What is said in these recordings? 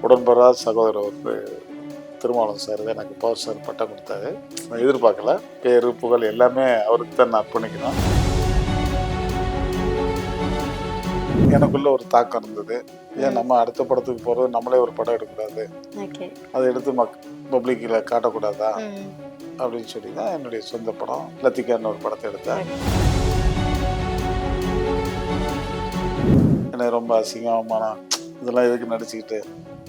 உடன்பரா சகோதரர் வந்து திருமாவளவன் சார் தான் எனக்கு பவர் ஸ்டார் பட்டம் கொடுத்தாரு. நான் எதிர்பார்க்கல. பேரு புகழ் எல்லாமே அவருக்கு தான் நான் அர்ப்பணிக்கணும். எனக்குள்ள ஒரு தாக்கம் இருந்தது. ஏன் நம்ம அடுத்த படத்துக்கு போகிறது நம்மளே ஒரு படம் எடுக்கக்கூடாது, அதை எடுத்து பப்ளிக்கில் காட்டக்கூடாதா அப்படின்னு சொல்லி தான் என்னுடைய சொந்த படம் லத்திகான்னு ஒரு படத்தை எடுத்தேன். எனக்கு ரொம்ப அசிங்கமான இதெல்லாம் எதுக்கு நடிச்சுக்கிட்டு,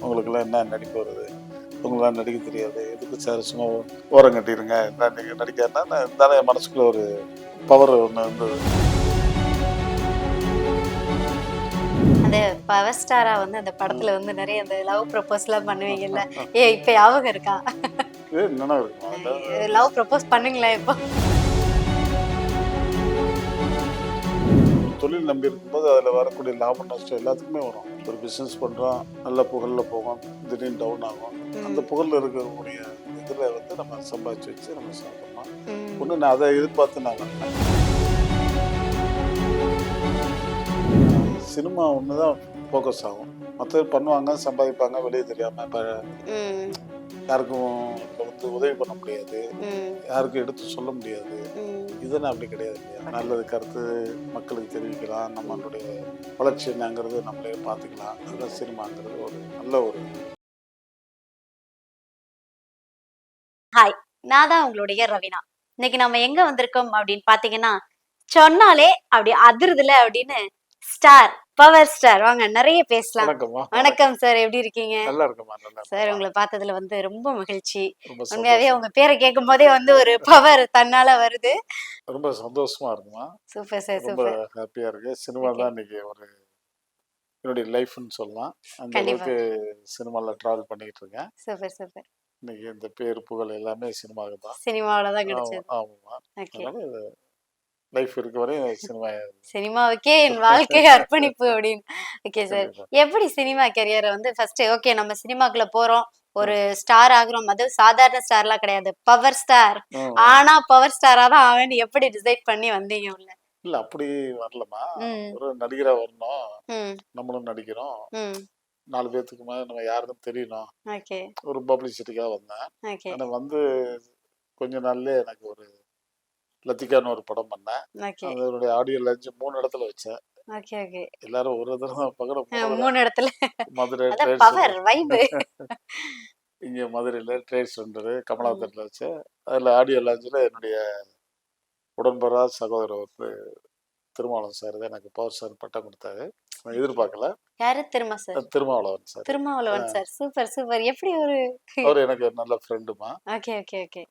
உங்களுக்கெல்லாம் என்ன நடிப்பு வருது, உங்களாம் நடிக்க தெரியாது, எதுக்கு சார் சும்மா ஓரம் கட்டிடுங்க, என்ன நீங்கள் நடிக்காருன்னா இருந்தாலும் என் மனசுக்குள்ள ஒரு பவர் ஒன்று இருந்தது. அந்த பவர் ஸ்டாரா வந்து அந்த படத்துல வந்து நிறைய அந்த லவ் ப்ரப்போஸ்லாம் பண்ணுவீங்கல்ல, இப்ப ஞாபகம் இருக்கா? என்னன்னா இருக்கும் லவ் ப்ரப்போஸ் பண்ணுங்களேன் இப்போ. தொழில் நம்பி இருக்கும்போது அதில் வரக்கூடிய லாபம் நஷ்டம் எல்லாத்துக்குமே வரும். ஒரு பிஸ்னஸ் பண்ணுறோம், நல்ல புகழில் போகும், திடீர்னு டவுன் ஆகும். அந்த புகழில் இருக்கக்கூடிய இதில் வந்து நம்ம சம்பாதிச்சு வச்சு நம்ம சாப்பிடணும். ஒன்று நான் அதை எதிர்பார்த்து நான் வந்தேன். சினிமா ஒன்று தான் ஃபோக்கஸ் ஆகும். மற்ற பண்ணுவாங்க, சம்பாதிப்பாங்க, வெளியே தெரியாமல். இப்போ யாருக்கும் வந்து உதவி பண்ண முடியாது, யாருக்கும் எடுத்து சொல்ல முடியாது. இதெல்லாம் அப்படி கிடையாது இல்லையா? நல்லது கருத்து மக்களுக்கு தெரிவிக்கலாம், நம்மளுடைய வளர்ச்சி என்னங்கிறது நம்மளே பார்த்துக்கலாம். அதுதான் சினிமாங்கிறது ஒரு நல்ல ஒரு. ஹாய், நான் தான் உங்களுடைய ரவினா. இன்னைக்கு நம்ம எங்க வந்திருக்கோம் அப்படின்னு பாத்தீங்கன்னா, சொன்னாலே அப்படி அதிருதுல அப்படின்னு ஸ்டார், பவர் ஸ்டார். வாங்க நிறைய பேசலாம். வணக்கம் சார், எப்படி இருக்கீங்க? நல்லா இருக்குமா? நல்லா சார், உங்களை பார்த்ததுல வந்து ரொம்ப மகிழ்ச்சி. உண்மையாவே உங்க பேரை கேட்கும் போதே வந்து ஒரு பவர் தன்னால வருது. ரொம்ப சந்தோஷமா இருக்குமா? சூப்பர் சார், ரொம்ப சூப்பர். ஹாப்பியா இருக்கு. சினிமா தான் இன்னைக்கு ஒரு என்னுடைய லைஃப்னு சொல்லலாம். அந்த அளவுக்கு சினிமாவில் ட்ராவல் பண்ணிக்கிட்டு இருக்கேன். Super super. இன்னைக்கு இந்த பேர் புகழ் எல்லாமே சினிமாவுக்கு தான். சினிமாவில தான் கிடைச்சது. ஆமாம். அதனால லைஃப் இருக்க வரை சினிமா. சினிமாவுக்கே என் வாழ்க்கை அர்ப்பணிப்பு அப்படின்னு. ஓகே சார், எப்படி சினிமா கெரியரை வந்து ஃபர்ஸ்ட் ஓகே நம்ம சினிமாக்குள்ள போறோம், ஒரு ஸ்டார் ஆகுறோம், அது சாதாரண ஸ்டார்லாம் கிடையாது, பவர் ஸ்டார். ஆனா பவர் ஸ்டாரா தான் அவன் எப்படி டிசைட் பண்ணி வந்தீங்க உள்ள? இல்ல அப்படி வரலமா, ஒரு நடிகரா வரணும், நம்மளும் நடிக்கிறோம், 4 பேத்துக்கு மேல நம்ம யாருன்னு தெரியணும், ஒரு பப்ளிசிட்டிக்காக வந்தேன். ஆனா வந்து கொஞ்ச நாள்லயே எனக்கு ஒரு லத்திகான்னு ஒரு படம் பண்ணேன். அதனுடைய ஆடியோ லான்ச் 3 இடத்துல வச்சேன். எல்லாரும் ஒரு தடவை தான் பார்க்குறோம். 3 இடத்துல மதுரை பவர் வைப். இங்க மதுரையில ட்ரேட் சென்டர் கமலா தேட்டர்ல வச்சு அதில் ஆடியோ லான்ச்சில் என்னுடைய உடன்பரா சகோதரர் வந்து திருமாவளவன் சார் தான் எனக்கு பவர் ஸ்டார் பட்டம் கொடுத்தாரு. நான் எதிர்பார்க்கல. யாரு? Thirumavalavan sir. Thirumavalavan sir, super super. எப்படி ஒரு அவர் எனக்கு நல்ல ஃப்ரெண்டுமா. Okay okay okay.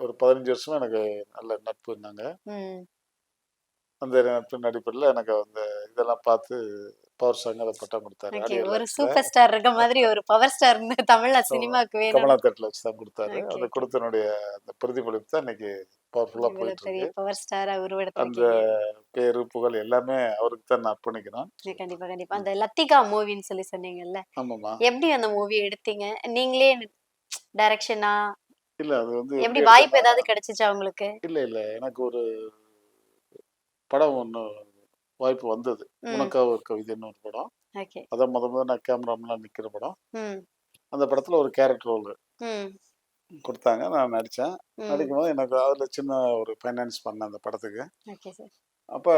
15 வருஷமா எனக்கு நல்ல நட்பு இருந்தாங்க. அந்த நட்பு நடிப்பில் எனக்கு அந்த இதெல்லாம் பார்த்து பவர் ஸ்டார் பட்டம் கொடுத்தாரு. ஒரு சூப்பர் ஸ்டார் இருக்க மாதிரி ஒரு பவர் ஸ்டார் தமிழ்ல சினிமாக்கு வேணும். கமலா தேட்டர்ல வச்சு தான் கொடுத்தாரு. அந்த கொடுத்தனுடைய அந்த பிரதிபலிப்பு தான் இன்னைக்கு பவர்ஃபுல்லா போயிட்டு இருக்கு. பவர் ஸ்டாரா உருவெடுத்து அந்த பேரு புகழ் எல்லாமே அவருக்கு தான் நான் அர்ப்பணிக்கணும். கண்டிப்பா கண்டிப்பா. அந்த லத்திகா மூவின்னு சொல்லி சொன்னீங்கல்ல, ஆமாமா, எப்படி அந்த மூவி எடுத்தீங்க? நீங்களே டைரக்ஷனா? இல்ல அது வந்து எப்படி வாய்ப்பு ஏதாவது கிடைச்சிச்சா உங்களுக்கு? இல்ல எனக்கு ஒரு படம் ஒண்ணு வாய்ப்பு வந்தது. உனக்காக ஒரு கவிதைன்னு ஒரு படம். அதான் முத நான் கேமராமெல்லாம் நிக்கிற படம். அந்த படத்துல ஒரு கேரக்டர் ரோல் கொடுத்தாங்க. நான் நடிச்சேன். நடிக்கும்போது எனக்கு அதுல சின்ன ஒரு ஃபைனான்ஸ் பண்ணேன் அந்த படத்துக்கு. அப்ப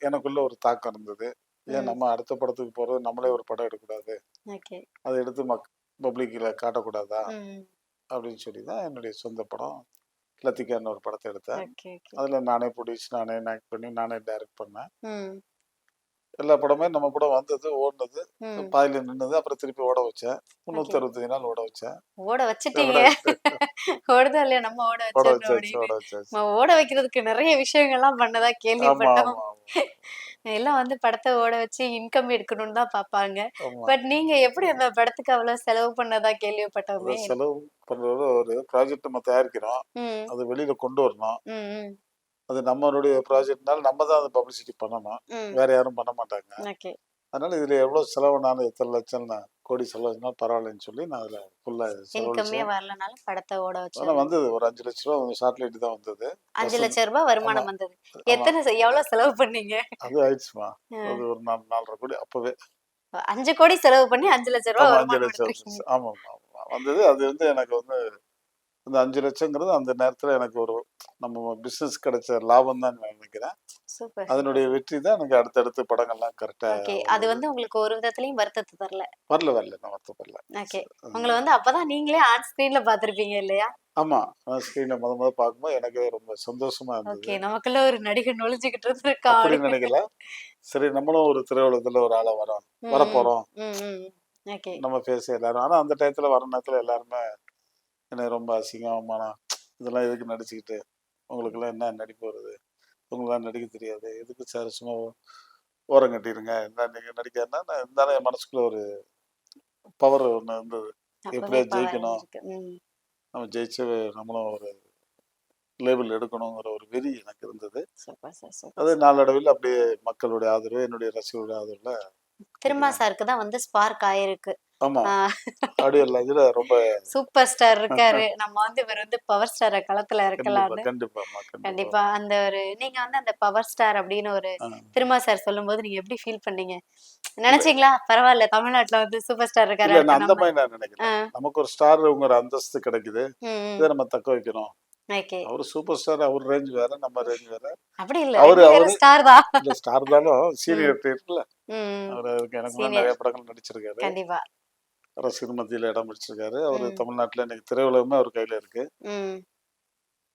எனக்குள்ள ஒரு தாக்கம் இருந்தது. ஏன் நம்ம அடுத்த படத்துக்கு போறது நம்மளே ஒரு படம் எடுக்கக்கூடாது, அதை எடுத்து பப்ளிக்ல காட்டக்கூடாதா அப்படின்னு சொல்லி தான் என்னுடைய சொந்த படம் லத்திகான்னு ஒரு படத்தை எடுத்தேன். அதுல நானே ப்ரொடியூஸ், நானே ஆக்ட் பண்ணி, நானே டைரக்ட் பண்ணேன். எல்லா படமே நம்ம படம் வந்தது, ஓடுனது, பாதியில நின்னது, அப்புறம் திருப்பி ஓட வச்சேன். 365 நாள் ஓட வச்சேன். ஓட வச்சுட்டீங்க. ஓடுதா இல்லையா? நம்ம ஓட வச்சோம். ஓட வைக்கிறதுக்கு நிறைய விஷயங்கள்லாம் பண்ணதா கேள்விப்பட்டோம். எல்லாம் வந்து படத்தை ஓட வச்சு இன்கம் எடுக்கணும்னு தான் பாப்பாங்க. பட் நீங்க எப்படி அந்த படத்துக்கு அவ்வளவு செலவு பண்ணதா கேள்விப்பட்டோமே? செலவு பண்றது ஒரு ப்ராஜெக்ட் நம்ம தயாரிக்கிறோம், அது வெளியில கொண்டு வரணும். அது நம்மளுடைய ப்ராஜெக்ட்னால நம்ம தான் அதை பப்ளிசிட்டி பண்ணணும், வேற யாரும் பண்ண மாட்டாங்க. அதனால இதுல எவ்வளவு செலவுனாலும் எத்தனை லட்சம் கோடி செலவுனா பரவாயில்லன்னு சொல்லி நான் அதுல ஃபுல்லா இன்கமே வரலனால படத்தை ஓட வச்சு. ஆனா வந்தது ஒரு 5 லட்ச ரூபா சாட்டிலைட் தான் வந்தது. 5 லட்ச ரூபாய் வருமானம் வந்தது. எவ்வளவு செலவு பண்ணீங்க? அது ஆயிடுச்சுமா, அது ஒரு 4.5 கோடி அப்பவே. 5 கோடி செலவு பண்ணி 5 லட்சம் ரூபாய் ஆமா 5 வருமானம் லட்சம் எடுத்திருக்கீங்க. ஆமா ஆமா வந்தது. அது வந்து எனக்கு வந்து அந்த 5 லட்சங்கிறது அந்த நேரத்துல எனக்கு ஒரு நம்ம பிசினஸ் கிடைச்ச லாபம் தான் நான் நினைக்கிறேன். சூப்பர், அதனுடைய சூப்பர். வெற்றி தான் எனக்கு அடுத்தடுத்து படங்கள்லாம் கரெக்டா ஓகே. அது வந்தது. வந்து உங்களுக்கு ஒரு விதத்துலயும் வருத்தத்த தரல. வரல நான் வருத்தப்படல. ஓகே. உங்கள வந்து அப்பதான் நீங்களே ஆன் ஸ்கிரீன்ல பார்த்திருப்பீங்க இல்லையா? ஆமா. ஸ்க்ரீன்ல மொத பார்க்கும்போது எனக்கு ரொம்ப சந்தோஷமா இருந்தது. ஓகே. நமக்குள்ள ஒரு நடிகன் நொளிஞ்சுகிட்டு இருந்திருக்கான் அப்படி அப்படின்னு. நினைக்கல. சரி நம்மளும் ஒரு திரையுலகத்துல ஒரு ஆளா ம், ம். வரப்போறோம். ம், ம். ஓகே. நம்ம பேச எல்லாரும். ஆனா அந்த டயத்துல வர நேரத்துல எல்லாருமே என்னை ரொம்ப அசிங்கம், அவமானம் இதெல்லாம் எதுக்கு நடிச்சுக்கிட்டு? உங்களுக்கெல்லாம் என்ன நடிப்பு வருது? உங்களுக்கெல்லாம் நடிக்க தெரியாது. எதுக்கு சார் சும்மா ஓரம் கட்டிருங்க. என்ன நீங்க நடிக்காதுன்னா இருந்தாலும் என் மனசுக்குள்ள ஒரு பவர் ஒண்ணு இருந்தது. அப்பவே எப்படியா பவர் ஜெயிக்கணும். இருந்திருக்கு. ம். நம்ம ஜெயிச்சு நம்மளும் ஒரு லேபிள் எடுக்கணுங்கிற ஒரு வெறி எனக்கு இருந்தது. Super sir. அது சூப்பர் சார். நாளடைவில் அப்படியே மக்களுடைய ஆதரவு, என்னுடைய ரசிகர்களுடைய ஆதரவுல திருமா சாருக்கு தான் வந்து ஸ்பார்க் ஆயிருக்கு. ஆமா. ஆ. ஆடியோ லான்ச்ல ரொம்ப சூப்பர் ஸ்டார் இருக்காரு. நம்ம வந்து இவர் வந்து பவர் ஸ்டார களத்துல கண்டிப்பா, இறக்கலான்னு. கண்டிப்பாம்மா, கண்டிப்பா. கண்டிப்பா. அந்த ஒரு நீங்க வந்து அந்த பவர் ஸ்டார் அப்படின்னு ஒரு ஆ. திருமா சார் சொல்லும்போது நீங்க எப்படி ஃபீல் பண்ணீங்க? இல்ல நினைச்சீங்களா? பரவால்ல தமிழ்நாட்டுல வந்து சூப்பர் ஸ்டார் இருக்காரு. இல்ல நான் அடுத்து அந்த நம்ம. மாரி நான் நினைக்கல. ஆ. நமக்கு ஒரு ஸ்டார்ங்கிற அந்தஸ்து கிடைக்குது. ம், ம். இத நம்ம தக்க வைக்கணும். ஓகே. அவரு சூப்பர் ஸ்டார், அவர் ரேஞ்ச் வேற, நம்ம ரேஞ்ச் வேற. அப்படி இல்ல. அவரு 2 அவரு பேரும் ஸ்டார் தான். இல்ல ஸ்டார் தாலும் ம். சீனியாரிட்டி இருக்குல்ல. ம். அவரு எனக்கு முன்னாடி சீனியர். நெறைய படங்கள் நடிச்சிருக்காரு. கண்டிப்பா. ரசிகர் மத்தியில இடம் பிடிச்சிருக்காரு. அவரு ம். தமிழ்நாட்டுல இன்னைக்கு திரையுலகமே அவர் கையில இருக்கு. ம்.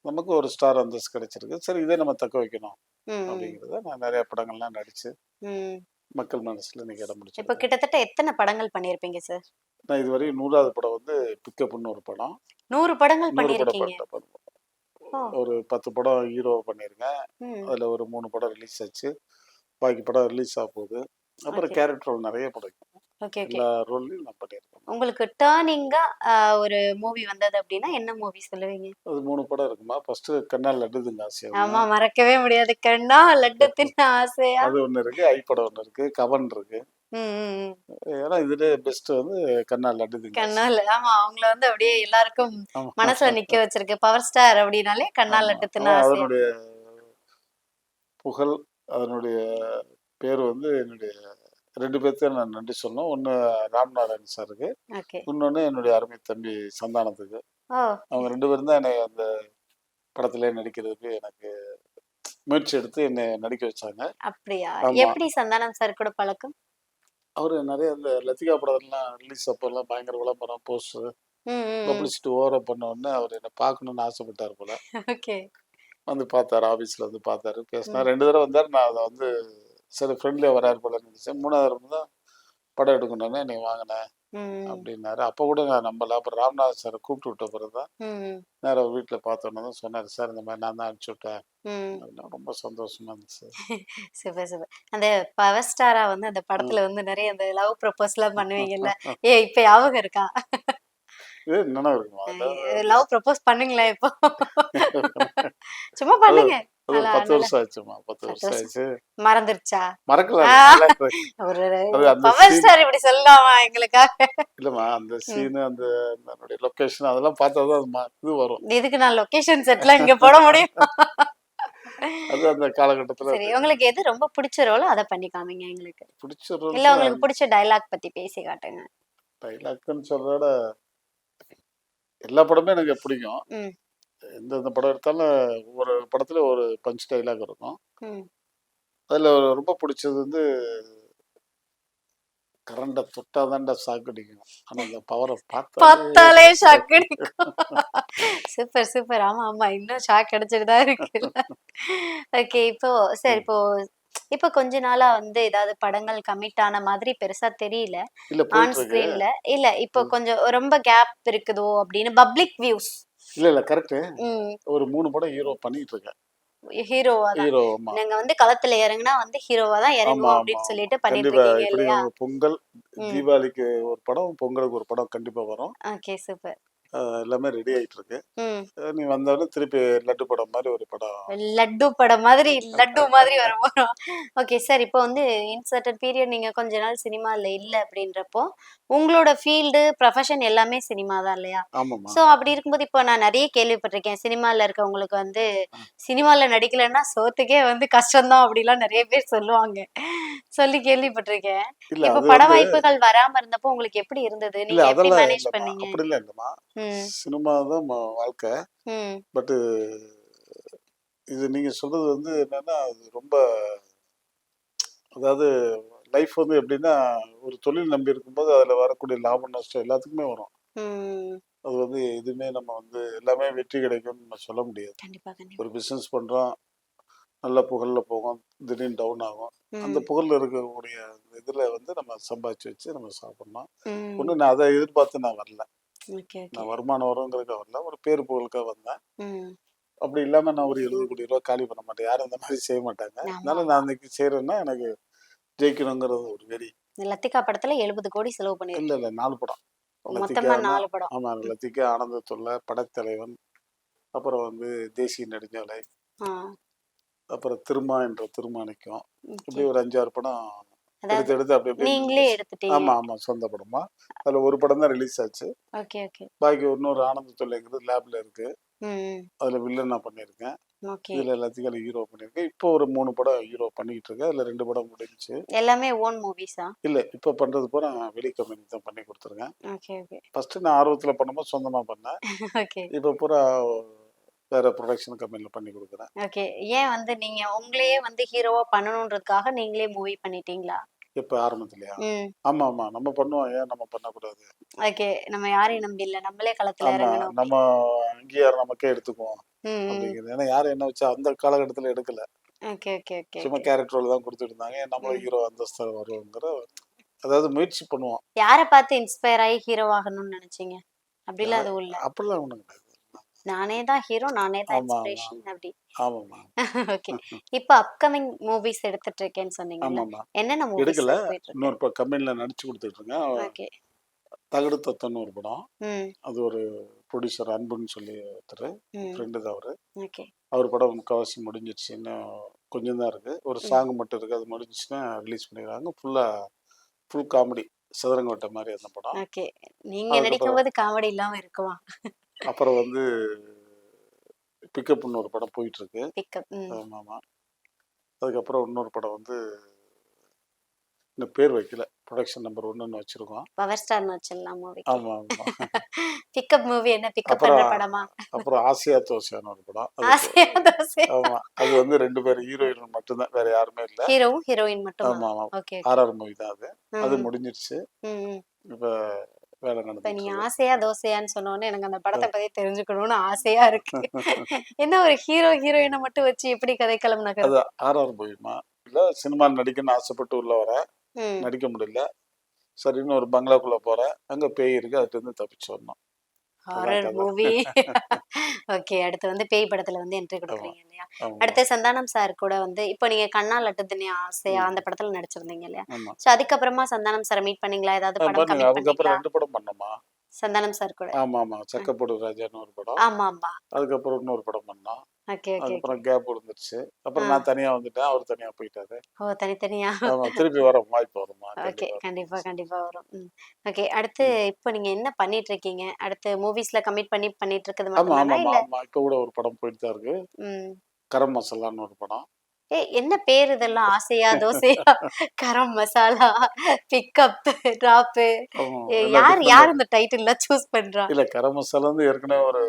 நமக்கு ஒரு ஸ்டார் அந்தஸ்து கிடைச்சிருக்கு. சரி இதை நம்ம தக்க வைக்கணும் ம். ம். அப்படிங்கிறத நான் நெறைய படங்கள்லாம் நடிச்சு ம். மக்கள் மனசுல இன்னைக்கு இடம் இப்ப பிடிச்சிருக்கேன். கிட்டத்தட்ட எத்தன படங்கள் பண்ணியிருப்பீங்க சார்? நான் இதுவரை 100வது படம் வந்து பிக்கப்னு ஒரு படம். 100 படங்கள் 100 படம் பண்ணியிருக்கீங்க. ஓ! ஒரு 10 படம் ஹீரோ பண்ணியிருக்கேன். ம். அதுல ஒரு 3 படம் ரிலீஸ் ஆச்சு. பாக்கி படம் ரிலீஸ் ஆக போகுது. அப்புறம் ஓகே. கேரக்டர் ரோல் நெறைய படம். Okay, okay. எல்லா ரோல்லையும் நான் பண்ணியிருக்கேன். உங்களுக்கு டர்னிங்கா ஒரு மூவி வந்தது அப்டின்னா, என்ன மூவி சொல்லுவீங்க? அது 3 படம் இருக்குமா. ஃபர்ஸ்ட்டு கண்ணா லட்டுதுங்க ஆசை ஒண்ணு. ஆமா, மறக்கவே முடியாது. கண்ணா லட்டு தின்ன ஆசையா. அது ஒண்ணு இருக்கு. ஐ படம் ஒண்ணு இருக்கு. கவன் இருக்கு. ம், ம், ம். ஏன்னா இதுல பெஸ்ட் வந்து கண்ணா லட்டுதுங்க ஆசை. கண்ணா ஆமா, அவங்கள வந்து அப்படியே எல்லாருக்கும் ஆமா. மனசுல நிக்க வச்சிருக்கு. பவர் ஸ்டார் அப்டின்னாலே கண்ணா ஆமா. லட்டு தின்ன ஆசையா. அதனுடைய புகழ், அதனுடைய பேர் வந்து என்னுடைய 2 பேர்த்தையும் நான் நன்றி சொல்லணும். ஒண்ணு ராம்நாராயணன் சாருக்கு. ஓகே. இன்னொன்னு என்னுடைய அருமை தம்பி சந்தானத்துக்கு. ஓ! அவங்க 2 பேரும் தான் என்னைய அந்த படத்திலே நடிக்கிறதுக்கு எனக்கு முயற்சி எடுத்து என்னை நடிக்க வச்சாங்க. அப்படியா? ஆமா. எப்படி சந்தானம் சார் கூட பழக்கம்? அவரு நெறைய இந்த லத்திகா படம்லாம் ரிலீஸ் அப்போலாம் பயங்கர விளம்பரம், போஸ்டர், ம், ம், ம். பப்ளிசிட்டி ஓவரா பண்ண உடனே அவரு என்ன பார்க்கணும்னு ஆசைப்பட்டாரு போல. ஓகே. வந்து பார்த்தாரு. ஆபீஸ்ல வந்து பார்த்தாரு. பேசினாரு. ம், 2 தடவ வந்தாரு. நான் அத வந்து சரி ஃப்ரெண்ட்லியா வராரு போலன்னு நினைச்சேன். 3வது தடவ தான் படம் எடுக்கணும்னே நீ வாங்கினேன் ம், அப்படின்னாரு. அப்போ கூட நான் நம்பல. அப்புறம் ராமநாதன் சார கூப்பிட்டு விட்ட பிறகு தான் ம், நேரா வீட்ல பார்த்தோன்னே தான் சொன்னாரு. சார் இந்த மாதிரி நான் தான் அனுப்பிச்சு விட்டேன் ம். அப்படின்னா ரொம்ப சந்தோஷமா இருந்துச்சு. Super, super. அந்த பவர் ஸ்டாரா வந்து அந்த ம். படத்துல வந்து நெறைய அந்த லவ் ப்ரப்போஸ்லாம் பண்ணுவீங்கல்ல. இப்ப ஞாபகம் இருக்கா? இது நினைவு இருக்குமா? லவ் ப்ரப்போஸ் பண்ணுங்களேன் இப்போ. சும்மா அது பண்ணுங்க. அது ஒரு நல்லா 10 நல்லா வருஷம் ஆச்சுமா. 10 10 வருஷம் வருஷம் ஆச்சு. மறந்துருச்சா? மறக்கல. ஆ. நல்லா இருக்கு. ஒரு அது அந்த பவர் சீன் ஸ்டார் இப்படி சொல்லலாமா எங்களுக்காக? இல்லம்மா. அந்த ம். சீனு, அந்த அதனுடைய லொகேஷன் அதெல்லாம் பார்த்தா தான் இது வரும். இதுக்கு நான் லொகேஷன் செட்லாம் இங்க போட முடியும். அது அந்த காலகட்டத்தில சரி, அது உங்களுக்கு எது ரொம்ப பிடிச்ச ரோலோ அத பண்ணி காமிங்க எங்களுக்கு. பிடிச்ச இல்ல ரோல்ஸ் உங்களுக்கு பிடிச்ச டயலாக் பத்தி பேசி காட்டுங்க. டைலாக்ன்னு சொல்றத விட எல்லா படமே எனக்கு பிடிக்கும். ம், எந்தெந்த படம் எடுத்தாலும் ஒவ்வொரு படத்துல ஒரு பஞ்ச் டைலாக் இருக்கும். ம். அதுல ரொம்ப பிடிச்சது வந்து கரண்ட தொட்டா தான்டா சாக்கடிக்கும். ஆனா அந்த பவர பார்த்தாலே பார்த்தாலே ஷாக் ஷாக். அடிக்கும். Super, super. ஆமா, ஆமா. இன்னும் ஷாக் அடிச்சுட்டு தான் இருக்குல்ல. ஓகே. இப்போ சரி ம். இப்போ கொஞ்ச நாளா வந்து ஏதாவது படங்கள் கமிட் ஆன மாதிரி பெருசா தெரியல. இல்ல ஆன் போயிட்டு இருக்கு. ஸ்கிரீன்ல. இல்ல இப்போ ம். கொஞ்சம் ரொம்ப கேப் இருக்குதோ அப்படின்னு பப்ளிக் வியூஸ். இல்ல கரெக்ட்டு. ம். ஒரு 3 படம் ஹீரோ பண்ணிட்டு இருக்கேன். ஹீரோவா தான். ஹீரோ ஆமா. நாங்க வந்து களத்துல இறங்குனா வந்து ஹீரோவா தான் ஆமா, இறங்குவோம் ஆமா, அப்படின்னு ஆமா. சொல்லிட்டு பண்ணிட்டு கண்டிப்பா. இருக்கீங்க இப்படி இல்லையா? பொங்கல், ம். தீபாவளிக்கு ஒரு படம், பொங்கலுக்கு ஒரு படம் கண்டிப்பா வரும். ஓகே. சூப்பர். எல்லாமே ரெடி ஆயிட்டு இருக்கு. ம். நீ வந்தாலும் திருப்பி லட்டு படம் மாதிரி ஒரு படம். லட்டு படம் மாதிரி லட்டு மாதிரி வர போறோம். Okay sir. இப்போ வந்து இன்சர்டட் பீரியட் நீங்க கொஞ்ச நாள் சினிமால இல்ல அப்படின்றப்போ, உங்களோட ஃபீல்டு, ப்ரொஃபஷன் எல்லாமே சினிமா தான் இல்லையா? ஆமாம்மா. ஸோ அப்படி இருக்கும்போது இப்போ நான் நெறைய கேள்விப்பட்டிருக்கேன். சினிமால இருக்கவங்களுக்கு வந்து சினிமால நடிக்கலன்னா சோத்துக்கே வந்து கஷ்டம் தான் அப்படிலாம் நெறைய பேர் சொல்லுவாங்க. சொல்லி கேள்விப்பட்டிருக்கேன். இல்ல இப்போ அது பட வந்து வாய்ப்புகள் வராம இருந்தப்போ உங்களுக்கு எப்படி இருந்தது? இல்ல நீங்க எப்படி அதெல்லாம் மேனேஜ் இல்லம்மா. பண்ணீங்க? அப்படிலாம் இல்லம்மா. ம். சினிமா தான் வாழ்க்கை. ம். பட்டு இது நீங்க சொல்றது வந்து என்னன்னா, அது ரொம்ப அதாவது லைஃப் வந்து எப்படின்னா, ஒரு தொழில் நம்பி இருக்கும்போது அதில வரக்கூடிய லாபம், நஷ்டம் எல்லாத்துக்குமே வரும். ம். அது வந்து எதுவுமே நம்ம வந்து எல்லாமே வெற்றி கிடைக்கும்னு நம்ம சொல்ல முடியாது. கண்டிப்பா, கண்டிப்பா. ஒரு பிசினஸ் பண்றோம், நல்ல புகழ்ல போகும், திடீர்னு டவுன் ஆகும். அந்த ம். புகழ்ல இருக்கக்கூடிய இதுல வந்து நம்ம சம்பாதிச்சு வச்சு நம்ம சாப்பிடணும். ம். ஒண்ணும் நான் அத எதிர்பார்த்து நான் வரல. Okay, okay. நான் வருமானம் வருங்கிறதுக்காக வரல. ஒரு பேர் புகழுக்காக வந்தேன். ம். அப்படி இல்லாம நான் ஒரு 70 கோடி ரூபா காலி பண்ண மாட்டேன். யாரும் இந்த மாதிரி செய்ய மாட்டாங்க. ஆமா, அதனால ஆமா. நான் இன்னைக்கு செய்றேன்னா, எனக்கு ஜெயிக்கணுங்கிறது ஒரு வெறி. லத்திகா படத்துல 70 கோடி செலவு இல்ல, பண்ணியிருக்கீங்க. இல்ல 4 படம். மொத்தமா லத்திக்கான்னா 4 படம். ஆமா. லத்திக்கா, ஆனந்த தொல்லை, படைத்தலைவன், அப்புறம் வந்து தேசிய நெடுஞ்சாலை, ஆ. அப்புறம் திருமா என்ற திருமாணிக்கம். ஓகே. இப்படி ஒரு 5, 6 படம் அதாவது எடுத்து அப்படி அப்படியே நீங்களே ரிலீஸ். எடுத்துட்டீங்க. ஆமா, ஆமா. சொந்த படமா. அதுல ஒரு படம் தான் ரிலீஸ் ஆச்சு. Okay, okay. பாக்கி இன்னொரு ஆனந்த தொல்லைங்கிறது லேப்ல இருக்கு. ம். அதுல வில்லனா பண்ணியிருக்கேன். ஓகே. இதுல எல்லாத்துக்கும் ஹீரோ பண்ணியிருக்கேன். இப்போ ஒரு 3 படம் ஹீரோ பண்ணிக்கிட்டு இருக்கேன். அதுல 2 படம் முடிஞ்சுச்சு. எல்லாமே ஓன் மூவிஸா? இல்ல இப்ப பண்றது பூரா வெளி கம்பெனி தான் பண்ணி குடுத்துருக்கேன். Okay, okay. ஃபர்ஸ்ட் நான் ஆர்வத்துல பண்ணும்போது சொந்தமா பண்ணேன். ஓகே. இப்ப பூரா வேற புரொடக்ஷன் கம்பெனில பண்ணி குடுக்குறேன். ஓகே. ஏன் வந்து நீங்க உங்களையே வந்து ஹீரோவா பண்ணணுன்றதுக்காக நீங்களே மூவி பண்ணிட்டீங்களா? இப்ப ஆரம்பத்துலயா? ம். ஆமா, ஆமா. நம்ம பண்ணுவோம். ஏன் நம்ம பண்ணக்கூடாது? ஓகே. நம்ம யாரையும் நம்பி இல்ல. நம்மளே களத்துல ஆமா. இறங்கணும். நம்ம அங்கீகாரம் நமக்கே எடுத்துக்குவோம். ம், ம். அப்படிங்கிறது. ஏன்னா யாரும் என்ன வச்சா அந்த காலகட்டத்துல எடுக்கல. ஓகே, ஓகே, ஓகே, சும்மா ஓகே. கேரக்டர் ரோல் தான் குடுத்துட்டு இருந்தாங்க. நம்மளும் ம். ஹீரோ அந்தஸ்து வருவோங்கிற அதாவது முயற்சி பண்ணுவோம். யார பார்த்து இன்ஸ்பயர் ஆயி ஹீரோ ஆகணும்னு நெனச்சீங்க? அப்படிலாம் எதுவும் இல்ல. அப்படிலாம் ஒண்ணும் கிடையாது. நானே தான் ஹீரோ, நானே தான் ஆமா, ஆமா. இன்ஸ்பிரேஷன் அப்படி. ஆமாம்மா. ஓகே. இப்ப அப்கமிங் மூவிஸ் எடுத்துட்டு இருக்கேன்னு சொன்னீங்கல்ல. ஆமாம்மா. என்னென்ன மூவிஸ் எடுக்கல. போயிட்டு இருக்கு? இன்னொரு கம்பெனில நடிச்சு குடுத்துட்டு இருக்கேன். ஓகே. தகடு தத்தன்னு ஒரு படம். ம். அது ஒரு ப்ரொடியூசர் அன்புன்னு சொல்லி ஒருத்தரு. ம். ஃப்ரெண்டு தான் அவரு. ஓகே. அவர் படம் முக்காவாசி முடிஞ்சிருச்சு. இன்னும் கொஞ்சம் தான் இருக்கு. ஒரு ம். சாங் மட்டும் இருக்கு. அது முடிஞ்சுச்சுன்னா ரிலீஸ் பண்ணிடுவாங்க. Full comedy. சதுரங்கோட்டை மாரி அந்த படம். ஓகே. நீங்க அதுக்கப்புறம் நடிக்கும்போது காமெடி இல்லாம இருக்குமா? அப்புறம் வந்து பிக்கப்னு ஒரு படம் போயிட்டு இருக்கு. பிக்கப். ம். ஆமாமா. அதுக்கப்புறம் இன்னொரு படம் வந்து இன்னும் பேர் வைக்கல. புரொடக்ஷன் நம்பர் 1ன்னு வச்சிருக்கோம். பவர் ஸ்டார்னு வச்சிடலாம் மூவிக்கு. ஆமா, ஆமா. பிக்கப் மூவி என்ன பிக்கப் அப்புறம் பண்ற படமா? அப்புறம் ஆசியா தோசைன்னு ஒரு படம். ஆசையா தோசை. ஆமா. அது வந்து 2 பேர் ஹீரோயின் மட்டும் தான். வேற யாருமே இல்ல. ஹீரோவும் ஹீரோயின் மட்டுமா? ஆமா, ஆமா. Okay, okay. ஆர்ஆர் மூவி தான் அது. அது ம். முடிஞ்சிருச்சு. ம், ம். இப்ப வேலை இப்ப நடந்துட்டு நீங்க இருக்கு. ஆசையா தோசையான்னு சொன்னோனே எனக்கு அந்த படத்த பத்தி தெரிஞ்சுக்கணும்னு ஆசையா இருக்கு. என்ன ஒரு ஹீரோ, ஹீரோயின மட்டும் வச்சு எப்படி கதைக்களம் அது நகருது? ஆர்ஆர் மூவிமா. இல்ல சினிமால நடிக்கணும்னு ஆசைப்பட்டு உள்ள வரேன். ம். நடிக்க முடியல. சரின்னு ஒரு பங்களாக்குள்ள போறேன். அங்க பேய் இருக்கு. அதுட்டருந்து தப்பிச்சு வரணும். அதான் ஹாரர் கதை. மூவி. ஓகே. அடுத்து வந்து பேய் படத்துல வந்து என்ட்ரி ஆமா, குடுக்குறீங்க இல்லையா? ஆமா. அடுத்து சந்தானம் சார் கூட வந்து இப்போ நீங்க கண்ணா லட்டுதுன்னு ஆசையா ம். அந்த படத்துல நடிச்சிருந்தீங்க இல்லையா? ஆமா. சோ அதுக்கப்புறமா சந்தானம் சார மீட் பண்ணீங்களா? ஏதாவது படம் பண்ணுங்க. கமிட் அதுக்கப்புறம் பண்ணீங்களா? 2 படம் பண்ணோமா. சந்தானம் சார் கூட. ஆமாமா. அ. சக்கப்போடு ராஜான்னு ஒரு படம். ஆமாமா. அதுக்கப்புறம் இன்னொரு படம் பண்ணோம். Okay, okay, okay. அதுக்கப்புறம் கேப் விழுந்துருச்சு. ஆ. அப்புறம் நான் தனியா வந்துட்டேன். அவர் தனியா போயிட்டாரு. ஓ! தனித்தனியா. ஆமா. திருப்பி வரோம். வாய்ப்பு வருமா? ஓகே. கண்டிப்பா. கண்டிப்பா, கண்டிப்பா வரும். ம். ஓகே. அடுத்து ம். இப்போ நீங்க என்ன பண்ணிட்டு இருக்கீங்க? அடுத்து மூவிஸ்ல கமிட் பண்ணிட்டு இருக்கிறது ஆமா, மட்டும் தானா? ஆமாமா. இல்ல ஆமா. இப்ப கூட ஒரு படம் போயிட்டு தான் இருக்கு. ம். கரம் மசாலான்னு ஒரு படம். என்ன பேரு இதெல்லாம்? ஆசையா, தோசையா, கரம் மசாலா, பிக்கப், ட்ராப்பு. ஆமா. எல்லாம் யார் டிஃபரெண்டா யார் இந்த டைட்டில்லாம் சூஸ் பண்றா? இல்ல கரம் மசாலா வந்து ஏற்கனவே ஒரு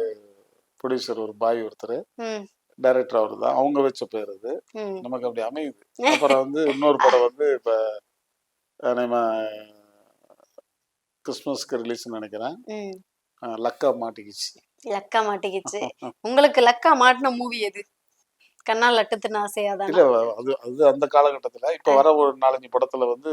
ப்ரொடியூசர் ஒரு பாய் ஒருத்தரு. ம். டைரக்டர் அவரு தான். அவங்க வச்ச பேர் அது. ம். நமக்கு அப்படி அமையுது. அப்புறம் வந்து இன்னொரு படம் வந்து இப்ப நம்ம கிறிஸ்மஸ்க்கு ரிலீஸ்ன்னு நெனைக்கிறேன். ம். லக்கா மாட்டிக்கிச்சு. லக்கா மாட்டிக்கிச்சு. உங்களுக்கு லக்கா மாட்டுன மூவி எது? கண்ணா லட்டு தின்ன ஆசையா இல்ல தானா? அது அது அந்த காலகட்டத்துல. இப்ப அ. வர ஒரு 4, 5 படத்துல வந்து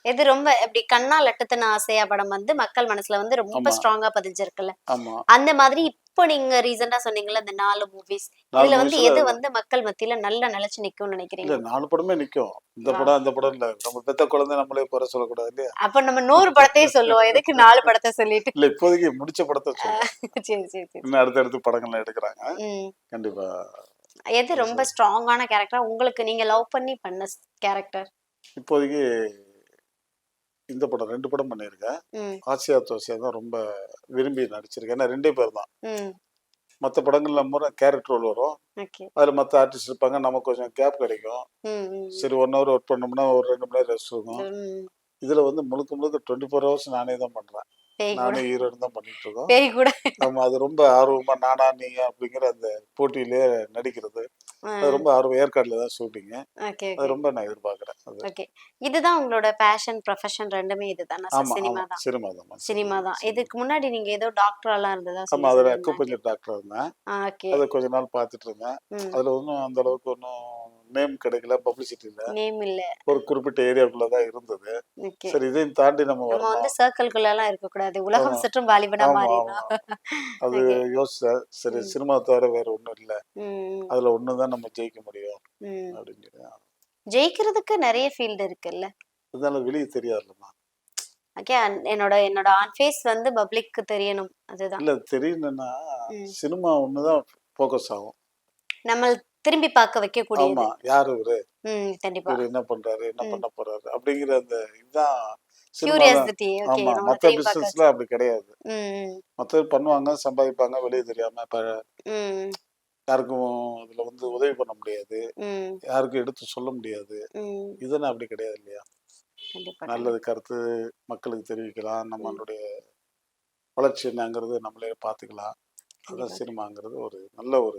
இது ரொம்ப இப்படி கண்ணா லட்டுத்தன ஆசையா படம் வந்து மக்கள் மனசுல வந்து ரொம்ப ஆமா ஸ்ட்ராங்கா பதிஞ்சிருக்குல்ல. ஆமா அந்த மாதிரி இப்போ நீங்க ரீசெண்டா சொன்னீங்கல்ல இந்த 4 மூவிஸ். 4 இதுல வந்து மூவிஸ்ல எது வந்து மக்கள் மத்தியில நல்லா நிலைச்சு நிக்கும்னு இல்ல நினைக்கிறீங்க? 4 படமே நிக்கும். இந்த வாவ்! படம் அந்த படம் இல்ல. நம்ம பெத்த குழந்தை நம்மளே குறை சொல்லக்கூடாது இல்லையா? அப்ப நம்ம 100 படத்தையும் சொல்லுவோம். எதுக்கு 4 படத்த சொல்லிட்டு? இல்ல இப்போதைக்கு முடிச்ச படத்த சொல்றேன். சரி, சரி, சரி, இன்னும் சரி. அடுத்தடுத்து படங்கள்லாம் எடுக்குறாங்க. ம். கண்டிப்பா. எது ரொம்ப ஸ்ட்ராங்கான கேரக்டரா உங்களுக்கு நீங்க லவ் பண்ணி பண்ண கேரக்டர்? இப்போதைக்கு இந்த படம் 2 படம் பண்ணியிருக்கேன். ம். ஆசியா தோசியா தான் ரொம்ப விரும்பி நடிச்சிருக்கேன். ஏன்னா 2 பேர் தான். ம். மத்த படங்கள்ல பூரா கேரக்டர் ரோல் வரும். ஓகே. அதுல மத்த ஆர்டிஸ்ட் இருப்பாங்க. நமக்கு கொஞ்சம் கேப் கிடைக்கும். ம், ம், ம். சரி 1 ஹவர் ஒர்க் பண்ணோம்னா ஒரு 2 மணி நேரம் ரெஸ்ட் இருக்கும். ம். இதுல வந்து முழுக்க முழுக்க 24 ஹவர்ஸ் நானே தான் பண்றேன். பேய் கூட நானே ஹீரோயின் தான் பண்ணிட்டு இருக்கோம். பேய் கூட. ஆமா அது ரொம்ப ஆர்வமா நானா நீயா அப்படிங்கிற அந்த போட்டியிலேயே நடிக்கிறது. அது ம். ரொம்ப ஆர்வம். ஏற்காடுல தான் ஷூட்டிங்கு. ஓகே, அது ஓகே. ரொம்ப நான் எதிர்பார்க்குறேன் அது. ஓகே. இதுதான் உங்களோட பேஷன், ப்ரொஃபஷன் 2மே இதுதானா சார்? ஆமா, சினிமா ஆமா. தான். சினிமா தான். சினிமா தான். சினிமா. இதுக்கு முன்னாடி நீங்க ஏதோ டாக்டராலாம் இருந்ததா ஆமா சொல்லி அதுல சொல்லியிருந்தாங்க. அக்குபஞ்சர் டாக்டர் இருந்தேன். ஓகே. அத கொஞ்ச நாள் பார்த்துட்டு இருந்தேன். ம். அதுல ஒண்ணும் அந்த அளவுக்கு ஒண்ணும் நேம் கிடைக்கல, பப்ளிசிட்டி இல்ல. நேம் இல்ல. ஒரு குறிப்பிட்ட ஏரியாக்குள்ள தான் இருந்தது. ஓகே. சரி இதையும் தாண்டி நம்ம நம்ம வந்து வரணும். சர்க்கிள்குள்ளலாம் இருக்கக்கூடாது. ஆமா, உலகம் சுற்றும் வாலிபனா ஆமா, ஆமா, மாறிடலாம். ஆமா. அது ஓகே. யோசிச்சேன். சரி ம். சினிமா தவிர வேற ஒண்ணும் இல்ல. ம். அதுல ஒண்ணு தான் நம்ம ஜெயிக்க முடியும் ம். அப்படின்னு சொல்லி. ஜெயிக்கிறதுக்கு நெறைய ஃபீல்டு இருக்குல்ல. அதனால வெளிய தெரியாதுல்லம்மா. ஓகே. என்னோட என்னோட ஆன் ஃபேஸ் வந்து பப்ளிக்க்கு தெரியணும். அதுதான். இல்ல தெரியணும்னா ம். சினிமா ஒண்ணு தான் ஃபோக்கஸ் ஆகும். நம்ம திரும்பி பார்க்க வைக்கக்கூடியது. ஆமா. யாரு இவரு? ம். கண்டிப்பா. இவரு என்ன பண்றாரு? என்ன ம். பண்ண போறாரு? அப்படிங்கிற அந்த இதுதான் சினிமா தான். கியூரியாசிட்டி. ஓகே. ஆமா. நம்மள மத்த திரும்பி பார்க்க பிசினஸ்ல வச்சு. அப்படி கிடையாது. ம். மத்தது பண்ணுவாங்க, சம்பாதிப்பாங்க வெளிய தெரியாம. இப்ப ம். யாருக்கும் அதுல வந்து உதவி பண்ண முடியாது. ம். யாருக்கும் எடுத்து சொல்ல முடியாது. ம். இதுன்னா அப்படி கிடையாது இல்லையா? கண்டிப்பா, நல்லது கண்டிப்பா. கருத்து மக்களுக்கு தெரிவிக்கலாம். ம். நம்மளுடைய வளர்ச்சி என்னங்கிறது நம்மளே பார்த்துக்கலாம். அதான் கண்டிப்பா. சினிமாங்கிறது ஒரு நல்ல ஒரு